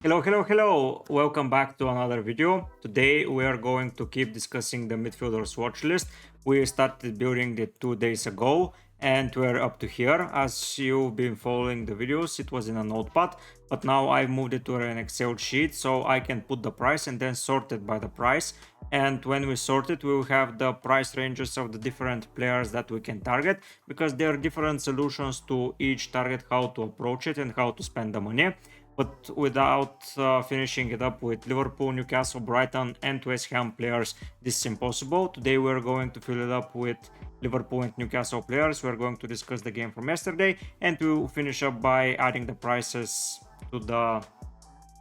Hello. Welcome back to another video. Today we are going to keep discussing the midfielders watch list. We started building it 2 days ago and we're up to here. As you've been following the videos, it was in a notepad, but now I've moved it to an Excel sheet so I can put the price and then sort it by the price. And when we sort it, we will have the price ranges of the different players that we can target, because there are different solutions to each target, how to approach it and how to spend the money. But without finishing it up with Liverpool, Newcastle, Brighton and West Ham players, this is impossible. Today we're going to fill it up with Liverpool and Newcastle players. We're going to discuss the game from yesterday and we'll finish up by adding the prices to the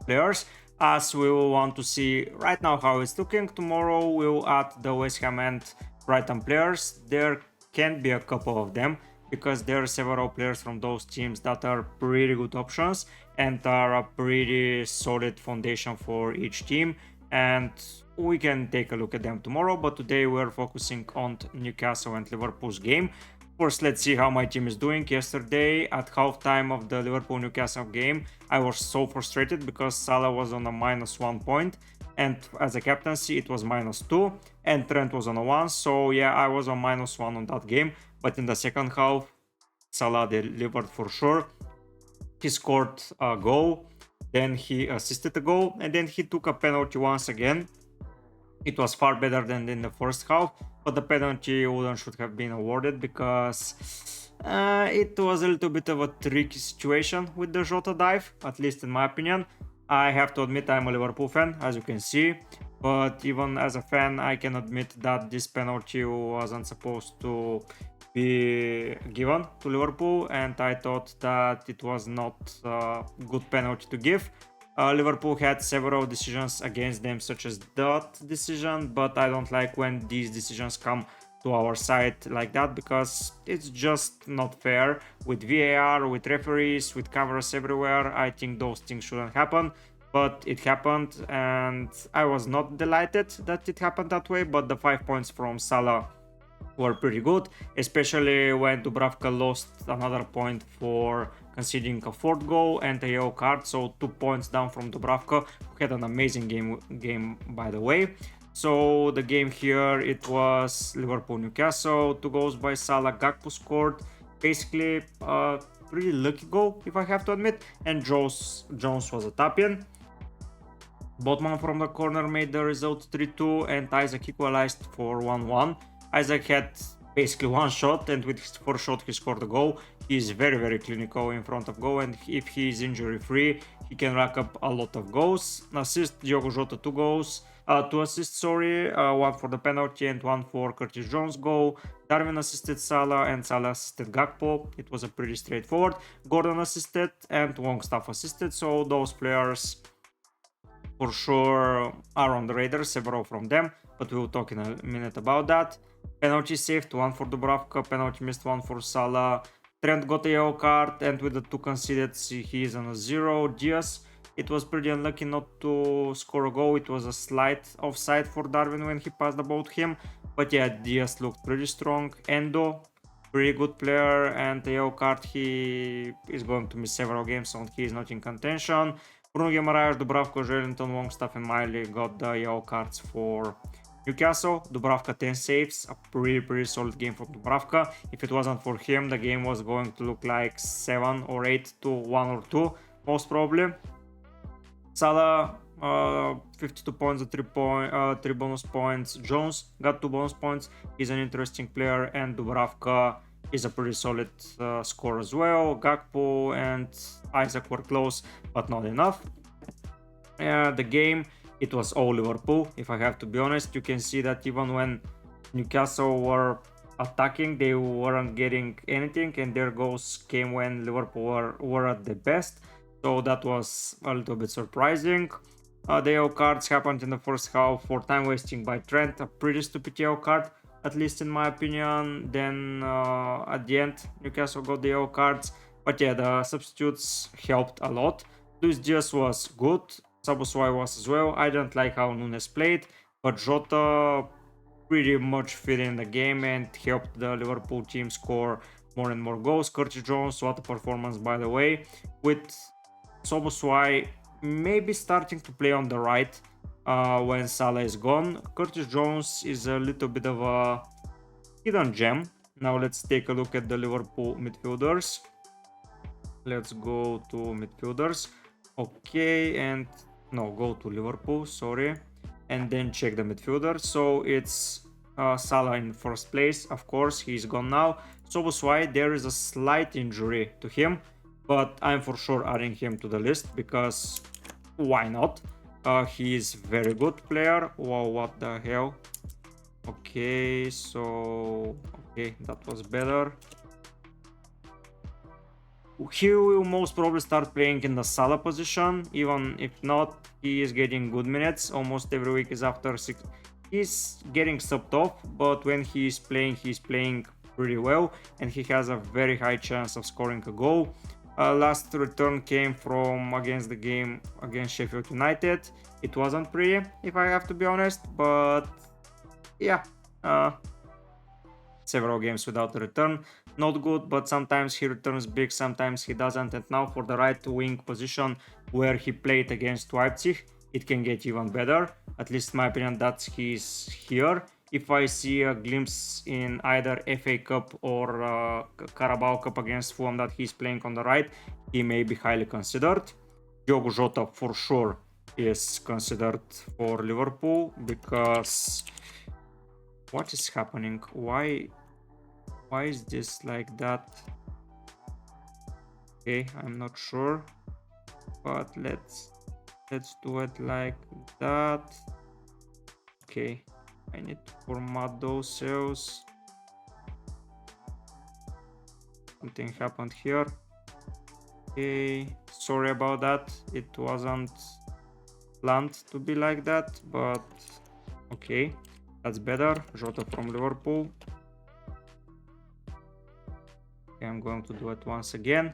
players, as we will want to see right now how it's looking. Tomorrow we'll add the West Ham and Brighton players. There can be a couple of them because there are several players from those teams that are pretty good options and are a pretty solid foundation for each team, and we can take a look at them tomorrow. But today we're focusing on Newcastle and Liverpool's game. First, let's see how my team is doing. Yesterday at halftime of the Liverpool-Newcastle game, I was so frustrated because Salah was on a -1 point, and as a captaincy it was -2, and Trent was on a 1. So yeah, I was on -1 on that game. But in the second half, Salah delivered for sure. He scored a goal, then he assisted a goal, and then he took a penalty once again. It was far better than in the first half, but the penalty should have been awarded because it was a little bit of a tricky situation with the Jota dive, at least in my opinion. I have to admit I'm a Liverpool fan, as you can see, but even as a fan I can admit that this penalty wasn't supposed to be given to Liverpool, and I thought that it was not a good penalty to give. Liverpool had several decisions against them, such as that decision, but I don't like when these decisions come to our side like that, because it's just not fair with VAR, with referees, with cameras everywhere. I think those things shouldn't happen, but it happened, and I was not delighted that it happened that way. But the 5 points from Salah were pretty good, especially when Dubravka lost another point for conceding a fourth goal and a yellow card. So 2 points down from Dubravka, who had an amazing game by the way. So the game here, it was Liverpool-Newcastle, 2 goals by Salah. Gakpo scored basically a pretty lucky goal, if I have to admit, and Jones was a tap-in. Botman from the corner made the result 3-2, and Isaac equalized for 1-1. Isaac had basically one shot, and with his first shot he scored a goal. He is very clinical in front of goal, and if he is injury free he can rack up a lot of goals. Assist, Diogo Jota 2 goals, 2 assists, one for the penalty and one for Curtis Jones' goal. Darwin assisted Salah and Salah assisted Gakpo. It was a pretty straightforward. Gordon assisted and Longstaff assisted, so those players for sure are on the radar, several from them, but we'll talk in a minute about that. Penalty saved, 1 for Dubravka, penalty missed, 1 for Salah. Trent got a yellow card, and with the 2 conceded he is on a 0. Diaz, it was pretty unlucky not to score a goal. It was a slight offside for Darwin when he passed the ball to him, but yeah, Diaz looked pretty strong. Endo, pretty good player, and a yellow card. He is going to miss several games, so he is not in contention. Bruno Guimaraes, Dubravka, Joelinton, Longstaff and Miley got the yellow cards for Newcastle. Dubravka 10 saves, a pretty solid game from Dubravka. If it wasn't for him, the game was going to look like 7 or 8 to 1 or 2, most probably. Salah, 52 points, 3 bonus points. Jones got 2 bonus points. He's an interesting player, and Dubravka is a pretty solid score as well. Gakpo and Isaac were close, but not enough. The game, it was all Liverpool, if I have to be honest. You can see that even when Newcastle were attacking, they weren't getting anything, and their goals came when Liverpool were at their best. So that was a little bit surprising. The yellow cards happened in the first half for time wasting by Trent, a pretty stupid yellow card, at least in my opinion. Then at the end, Newcastle got the yellow cards, but yeah, the substitutes helped a lot. Luis Diaz was good, Szoboszlai was as well. I don't like how Nunes played, but Jota pretty much fit in the game and helped the Liverpool team score more and more goals. Curtis Jones, what a performance by the way. With Szoboszlai, maybe starting to play on the right when Salah is gone. Curtis Jones is a little bit of a hidden gem. Now let's take a look at the Liverpool midfielders. Let's go to midfielders. Okay, and no, go to Liverpool, sorry. And then check the midfielder. So it's Salah in first place. Of course, he's gone now. Szoboszlai, there is a slight injury to him, but I'm for sure adding him to the list because why not? He is very good player. Wow, what the hell? Okay, so okay, that was better. He will most probably start playing in the Salah position, even if not, he is getting good minutes. Almost every week is after 6. He's getting subbed off, but when he's playing pretty well, and he has a very high chance of scoring a goal. Last return came from against the game against Sheffield United. It wasn't pretty, if I have to be honest, but yeah, several games without a return. Not good, but sometimes he returns big, sometimes he doesn't. And now for the right wing position where he played against Leipzig, it can get even better. At least in my opinion, that's he's here. If I see a glimpse in either FA Cup or Carabao Cup against Fulham that he's playing on the right, he may be highly considered. Diogo Jota for sure is considered for Liverpool because what is happening? Why is this like that? Okay, I'm not sure, but let's do it like that. Okay, I need to format those cells. Something happened here. Okay, sorry about that. It wasn't planned to be like that, but okay, that's better. Jota from Liverpool. Okay, I'm going to do it once again.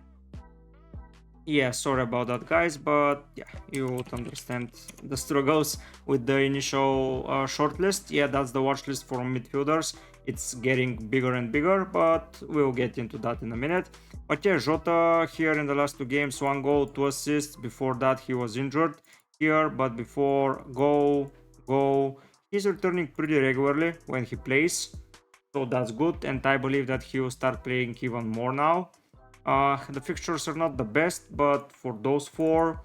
Yeah, sorry about that, guys, but yeah, you would understand the struggles with the initial shortlist. Yeah, that's the watch list for midfielders. It's getting bigger and bigger, but we'll get into that in a minute. But yeah, Jota here in the last 2 games, 1 goal, 2 assists. Before that, he was injured here, but before goal, he's returning pretty regularly when he plays. So that's good, and I believe that he will start playing even more now. The fixtures are not the best, but for those 4,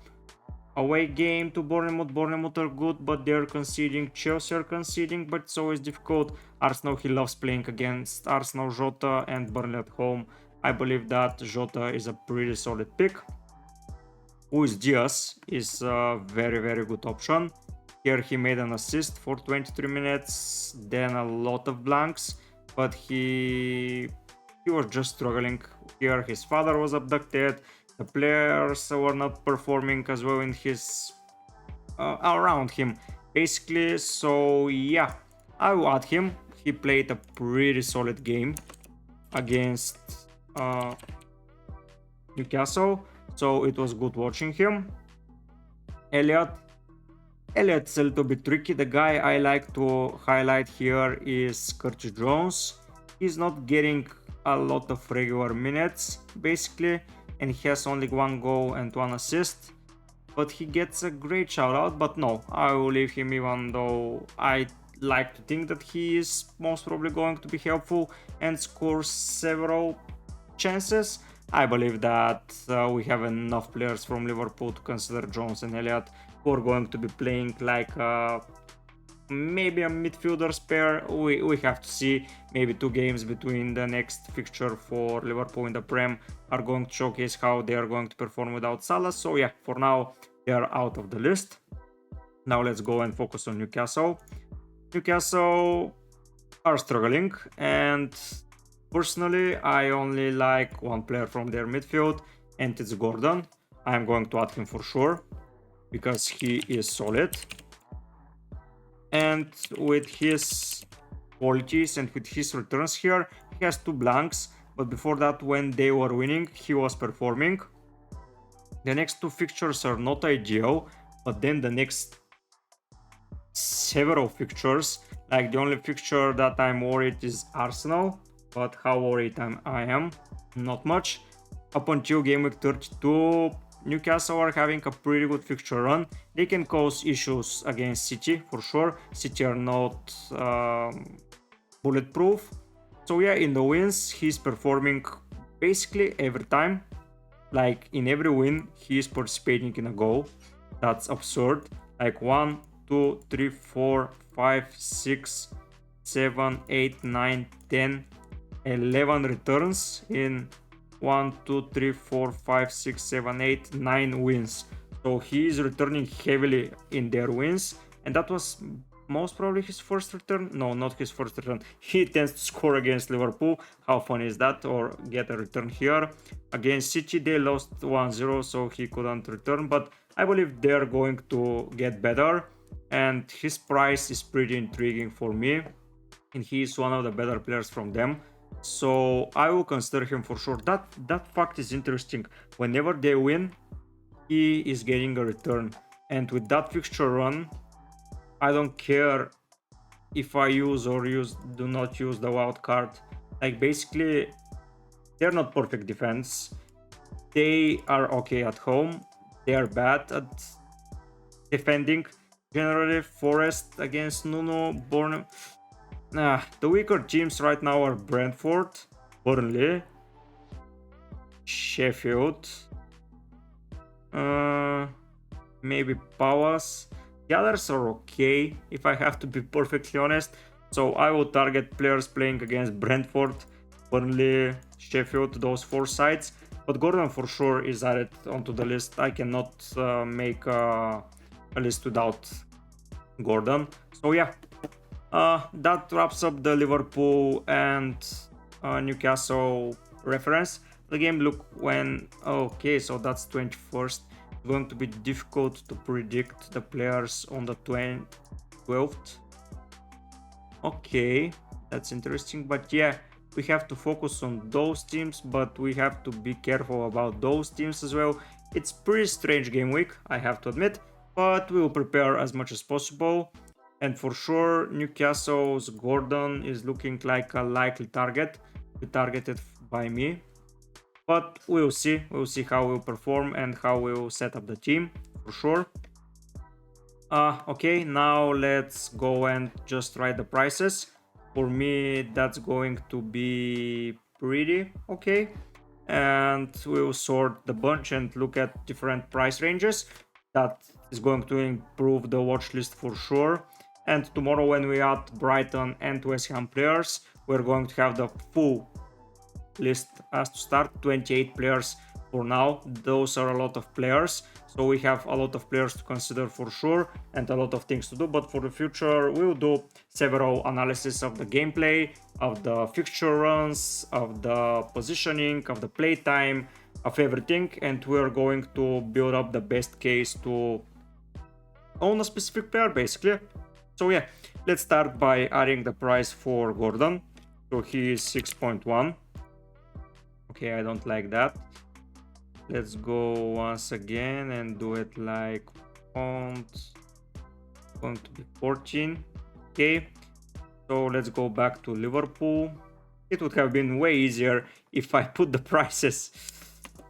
away game to Bournemouth are good, but they're conceding. Chelsea are conceding, but it's always difficult. Arsenal, he loves playing against Arsenal, Jota, and Burnley at home. I believe that Jota is a pretty solid pick. Luis Diaz is a very, very good option. Here he made an assist for 23 minutes, then a lot of blanks, but he was just struggling. Here his father was abducted, the players were not performing as well in his around him basically. So yeah, I will add him. He played a pretty solid game against Newcastle, so it was good watching him. Elliott's a little bit tricky. The guy I like to highlight here is Curtis Jones. He's not getting a lot of regular minutes basically, and he has only 1 goal and 1 assist, but he gets a great shout out. But no, I will leave him, even though I like to think that he is most probably going to be helpful and score several chances. I believe that we have enough players from Liverpool to consider Jones and Elliott, who are going to be playing like maybe a midfielder pair. We have to see. Maybe 2 games between the next fixture for Liverpool in the Prem are going to showcase how they are going to perform without Salah. So yeah, for now they are out of the list. Now let's go and focus on Newcastle. Newcastle are struggling, and personally I only like 1 player from their midfield, and it's Gordon. I'm going to add him for sure because he is solid, and with his qualities and with his returns here, he has 2 blanks, but before that, when they were winning, he was performing. The next 2 fixtures are not ideal, but then the next several fixtures, like the only fixture that I'm worried is Arsenal, but how worried I am, not much. Up until game week 32, Newcastle are having a pretty good fixture run. They can cause issues against City for sure. City are not bulletproof. So yeah, in the wins, he's performing basically every time. Like in every win, he is participating in a goal. That's absurd. Like 1, 2, 3, 4, 5, 6, 7, 8, 9, 10, 11 returns in 1, 2, 3, 4, 5, 6, 7, 8, 9 wins. So he is returning heavily in their wins, and that was most probably his first return. No, not his first return. He tends to score against Liverpool. How funny is that? Or get a return here. Against City, they lost 1-0, so he couldn't return, but I believe they're going to get better, and his price is pretty intriguing for me, and he is one of the better players from them. So I will consider him for sure. That fact is interesting. Whenever they win, he is getting a return, and with that fixture run, I don't care if I use or do not use the wild card. Like basically, they're not perfect defense. They are okay at home. They are bad at defending. Generally, Forest against Nuno, Bournemouth. The weaker teams right now are Brentford, Burnley, Sheffield, maybe Palace. The others are okay, if I have to be perfectly honest. So I will target players playing against Brentford, Burnley, Sheffield, those 4 sides. But Gordon for sure is added onto the list. I cannot make a list without Gordon. So yeah, that wraps up the Liverpool and Newcastle reference. The game look when... Okay, so that's 21st. It's going to be difficult to predict the players on the 12th. Okay, that's interesting, but yeah, we have to focus on those teams, but we have to be careful about those teams as well. It's pretty strange game week, I have to admit, but we will prepare as much as possible. And for sure, Newcastle's Gordon is looking like a likely target, to be targeted by me. But we'll see how we'll perform and how we'll set up the team, for sure. Okay, now let's go and just write the prices. For me, that's going to be pretty okay. And we'll sort the bunch and look at different price ranges. That is going to improve the watch list for sure. And tomorrow when we add Brighton and West Ham players, we're going to have the full list as to start. 28 players for now. Those are a lot of players, so we have a lot of players to consider for sure and a lot of things to do. But for the future, we'll do several analysis of the gameplay, of the fixture runs, of the positioning, of the play time, of everything, and we're going to build up the best case to own a specific player basically. So yeah, let's start by adding the price for Gordon. So he is 6.1. Okay, I don't like that. Let's go once again and do it like font. Going to be 14. Okay, so let's go back to Liverpool. It would have been way easier if I put the prices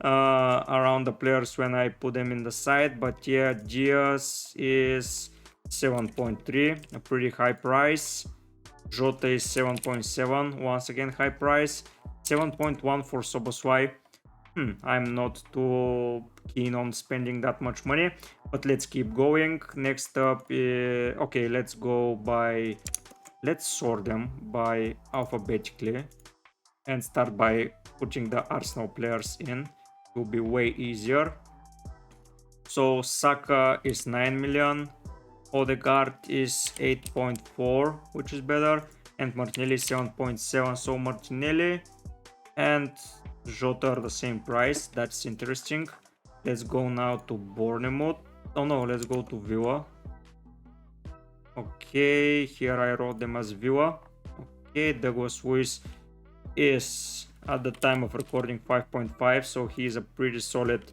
around the players when I put them in the side, but yeah, Diaz is 7.3, a pretty high price. Jota is 7.7, once again high price. 7.1 for Szoboszlai. I'm not too keen on spending that much money, but let's keep going. Next up, okay, let's sort them by alphabetically and start by putting the Arsenal players in. It will be way easier. So Saka is 9 million, Odegaard is 8.4, which is better, and Martinelli 7.7. So Martinelli and Jota are the same price. That's interesting. Let's go now to Bournemouth. Oh no, let's go to Villa. Okay, here I wrote them as Villa. Okay, Douglas Luiz is at the time of recording 5.5, so he is a pretty solid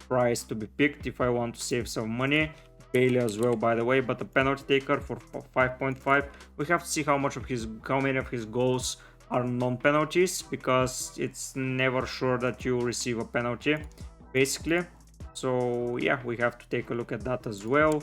price to be picked if I want to save some money. Bailey as well, by the way, but the penalty taker for 5.5. We have to see how many of his goals are non-penalties, because it's never sure that you receive a penalty basically. So yeah, we have to take a look at that as well.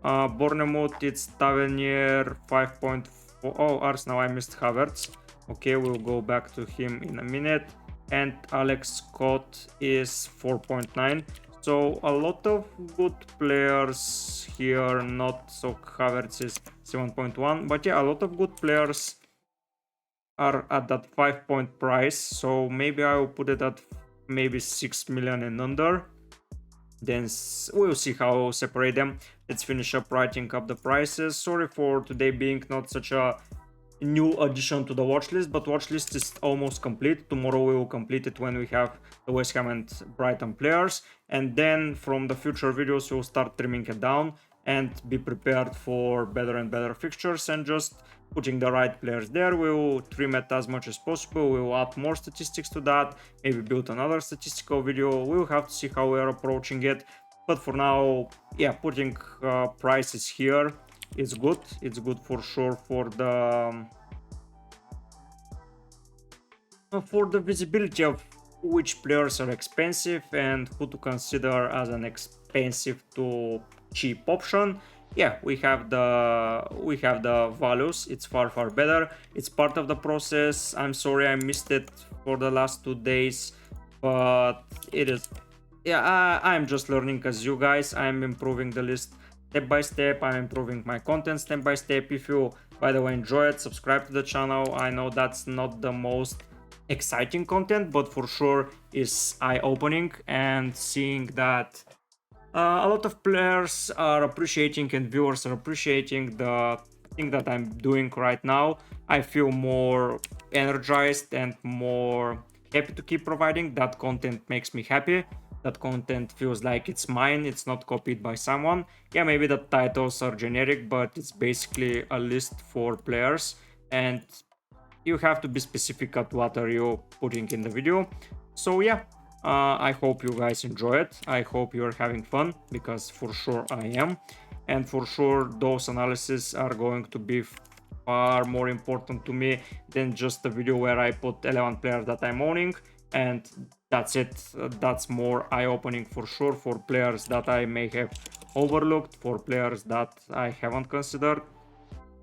Bournemouth, it's Tavernier 5.4. Oh, Arsenal, I missed Havertz. Okay, we'll go back to him in a minute. And Alex Scott is 4.9. So a lot of good players here, not so Havertz is 7.1. But yeah, a lot of good players are at that 5-point price. So maybe I will put it at maybe 6 million and under. Then we'll see how I'll separate them. Let's finish up writing up the prices. Sorry for today being not such a new addition to the watch list, but watch list is almost complete. Tomorrow we will complete it when we have the West Ham and Brighton players, and then from the future videos we'll start trimming it down and be prepared for better and better fixtures, and just putting the right players there. We will trim it as much as possible. We will add more statistics to that, maybe build another statistical video. We'll have to see how we are approaching it, but for now, yeah, putting prices here is good. It's good for sure for the visibility of which players are expensive and who to consider as an expensive to cheap option. Yeah, we have the values. It's far better. It's part of the process. I'm sorry I missed it for the last 2 days, but it is, yeah, I'm just learning as you guys. I'm improving the list step by step. I'm improving my content step by step. If you, by the way, enjoy it, subscribe to the channel. I know that's not the most exciting content, but for sure is eye-opening, and seeing that a lot of players are appreciating and viewers are appreciating the thing that I'm doing right now, I feel more energized and more happy to keep providing. That content makes me happy. That content feels like it's mine, it's not copied by someone. Yeah, maybe the titles are generic, but it's basically a list for players, and you have to be specific at what are you putting in the video. So yeah, I hope you guys enjoy it. I hope you're having fun, because for sure I am. And for sure those analyses are going to be far more important to me than just a video where I put 11 players that I'm owning and that's it. That's more eye-opening for sure, for players that I may have overlooked, for players that I haven't considered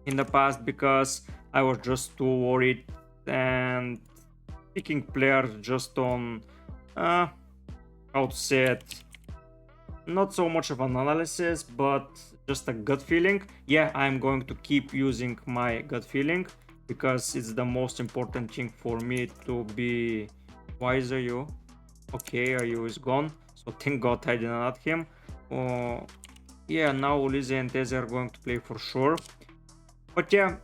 in the past because I was just too worried and picking players just on how to say it, not so much of an analysis but just a gut feeling. Yeah, I'm going to keep using my gut feeling because it's the most important thing for me to be. Why is Ayu? Okay, Ayu is gone, so thank god I didn't add him. Yeah, now Ulise and Teze are going to play for sure. But yeah,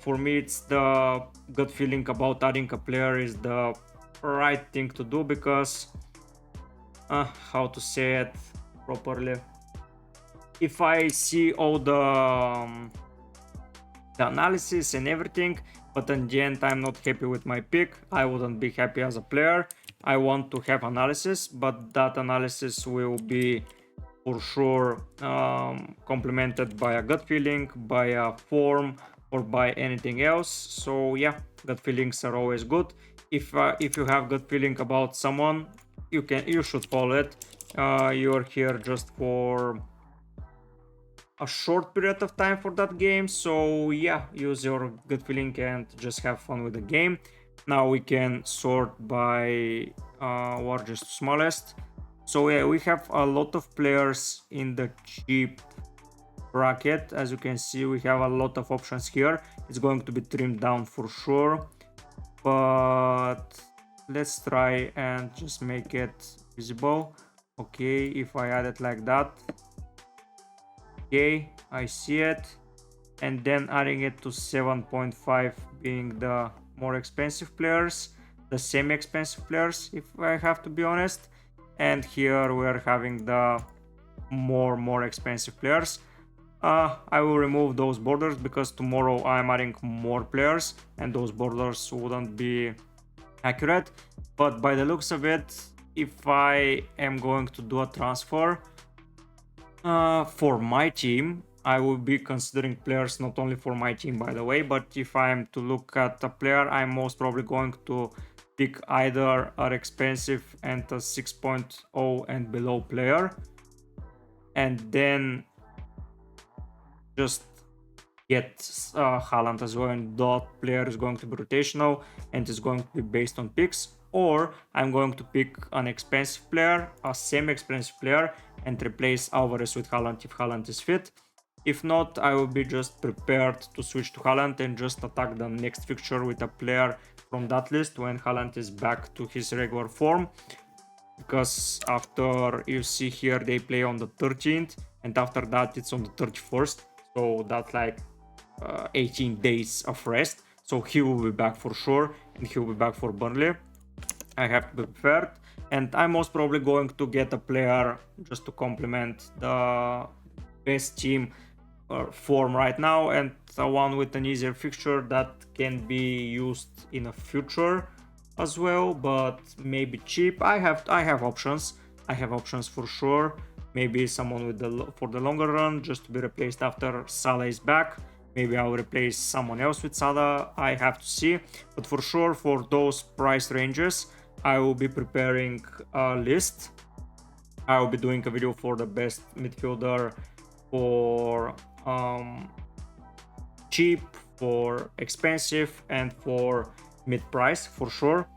for me it's the gut feeling about adding a player is the right thing to do, because how to say it properly, if I see all the analysis and everything, but in the end I'm not happy with my pick, I wouldn't be happy as a player. I want to have analysis, but that analysis will be for sure complemented by a gut feeling, by a form, or by anything else. So yeah, gut feelings are always good. If you have gut feeling about someone, you should follow it. You're here just for a short period of time for that game, so yeah, use your gut feeling and just have fun with the game. Now we can sort by largest to smallest. So yeah, we have a lot of players in the cheap bracket. As you can see, we have a lot of options here. It's going to be trimmed down for sure, but let's try and just make it visible. Okay, if I add it like that, okay, I see it. And then adding it to 7.5 being the more expensive players, the semi-expensive players if I have to be honest. And here we are having the more expensive players. I will remove those borders because tomorrow I'm adding more players and those borders wouldn't be accurate. But by the looks of it, if I am going to do a transfer for my team, I will be considering players not only for my team, by the way, but if I am to look at a player, I'm most probably going to pick either an expensive and a 6.0 and below player, and then just get Haaland as well, and that player is going to be rotational and is going to be based on picks. Or I'm going to pick an expensive player, a semi-expensive player, and replace Alvarez with Haaland if Haaland is fit. If not, I will be just prepared to switch to Haaland and just attack the next fixture with a player from that list when Haaland is back to his regular form. Because after, you see here, they play on the 13th, and after that it's on the 31st, so that's like 18 days of rest. So he will be back for sure, and he will be back for Burnley. I have to be prepared, and I'm most probably going to get a player just to complement the best team form right now, and one with an easier fixture that can be used in the future as well, but maybe cheap. I have options. I have options for sure. Maybe someone with for the longer run, just to be replaced after Salah is back. Maybe I'll replace someone else with Salah. I have to see. But for sure, for those price ranges, I will be preparing a list. I will be doing a video for the best midfielder for cheap, for expensive, and for mid-price for sure.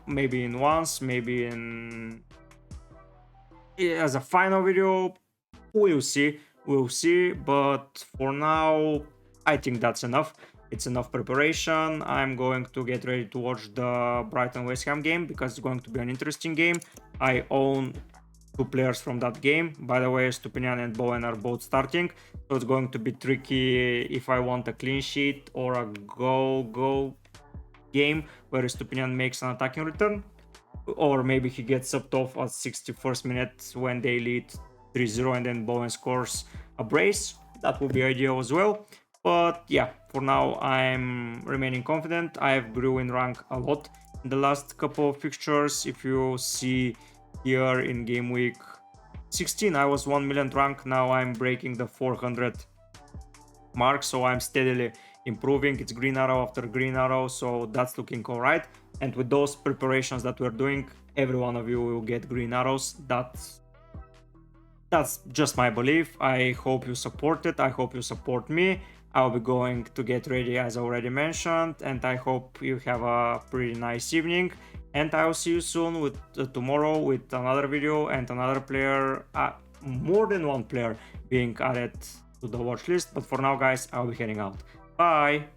Maybe in once, maybe in as a final video. We'll see, but for now I think that's enough. It's enough preparation. I'm going to get ready to watch the Brighton West Ham game because it's going to be an interesting game. I own two players from that game. By the way, Stupinian and Bowen are both starting, so it's going to be tricky if I want a clean sheet or a goal game where Stupinian makes an attacking return, or maybe he gets subbed off at 61st minute when they lead 3-0 and then Bowen scores a brace. That would be ideal as well. But yeah, for now I'm remaining confident. I have grew in rank a lot in the last couple of fixtures. If you see here in game week 16, I was 1 million rank. Now I'm breaking the 400 mark, so I'm steadily improving. It's green arrow after green arrow, so that's looking all right. And with those preparations that we're doing, every one of you will get green arrows. That's just my belief. I hope you support it. I hope you support me. I'll be going to get ready as already mentioned, and I hope you have a pretty nice evening, and I'll see you soon with tomorrow with another video and another player, more than one player being added to the watch list. But for now guys, I'll be heading out. Bye.